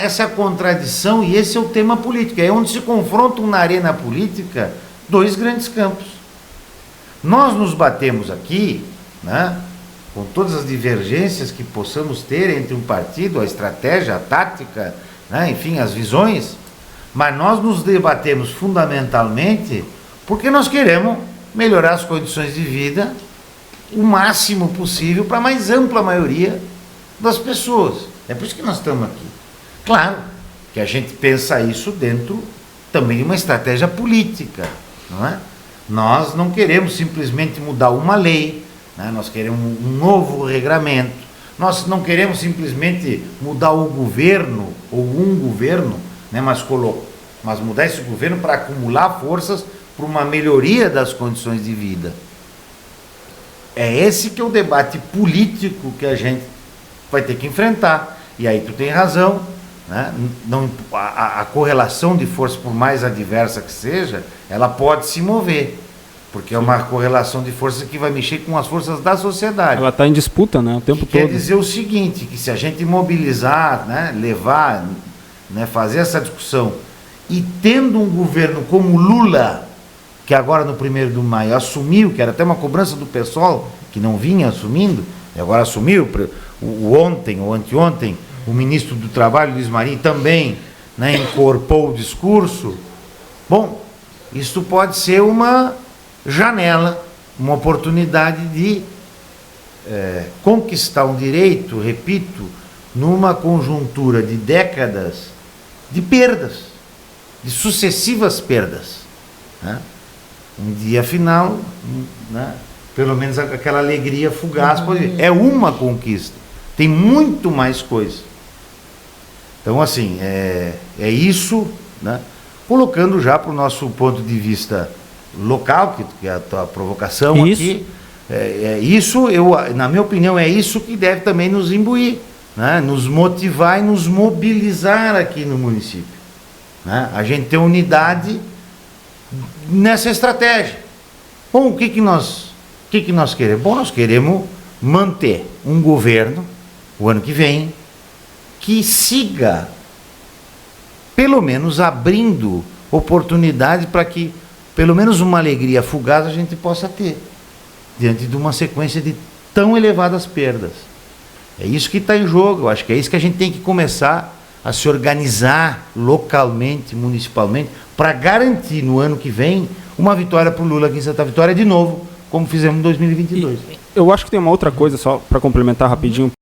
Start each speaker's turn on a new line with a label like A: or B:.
A: essa contradição, e esse é o tema político, é onde se confrontam na arena política dois grandes campos. Nós nos batemos aqui, né, com todas as divergências que possamos ter entre um partido, a estratégia, a tática, né, enfim, as visões, mas nós nos debatemos fundamentalmente porque nós queremos melhorar as condições de vida o máximo possível para a mais ampla maioria das pessoas. É por isso que nós estamos aqui. Claro que a gente pensa isso dentro também de uma estratégia política, não é? Nós não queremos simplesmente mudar uma lei, né? Nós queremos um novo regramento, nós não queremos simplesmente mudar o governo ou um governo, né? Mas mudar esse governo para acumular forças para uma melhoria das condições de vida. É esse que é o debate político que a gente vai ter que enfrentar. E aí tu tem razão, né? A correlação de força, por mais adversa que seja, ela pode se mover, porque é uma correlação de força que vai mexer com as forças da sociedade.
B: Ela está em disputa, né, o tempo todo.
A: Quer dizer o seguinte, que se a gente mobilizar, né, levar, né, fazer essa discussão, e tendo um governo como Lula, que agora no 1º de maio assumiu, que era até uma cobrança do PSOL, que não vinha assumindo, e agora assumiu, ontem ou anteontem, o ministro do Trabalho, Luiz Marinho, também, né, incorporou o discurso. Bom, isso pode ser uma janela, uma oportunidade de conquistar um direito, repito, numa conjuntura de décadas de perdas, de sucessivas perdas, né? Um dia final, né, pelo menos aquela alegria fugaz, é uma conquista, tem muito mais coisa. Então, assim, é isso, né, colocando já para o nosso ponto de vista local, que é a tua provocação
B: isso.
A: Aqui, isso, na minha opinião, é isso que deve também nos imbuir, né, nos motivar e nos mobilizar aqui no município, né, a gente ter unidade nessa estratégia. Bom, o que nós queremos? Bom, nós queremos manter um governo, o ano que vem, que siga, pelo menos, abrindo oportunidade para que, pelo menos uma alegria fugaz a gente possa ter, diante de uma sequência de tão elevadas perdas. É isso que está em jogo, eu acho que é isso que a gente tem que começar a se organizar localmente, municipalmente, para garantir no ano que vem uma vitória para o Lula aqui em Santa Vitória de novo, como fizemos em 2022.
B: Eu acho que tem uma outra coisa, só para complementar rapidinho.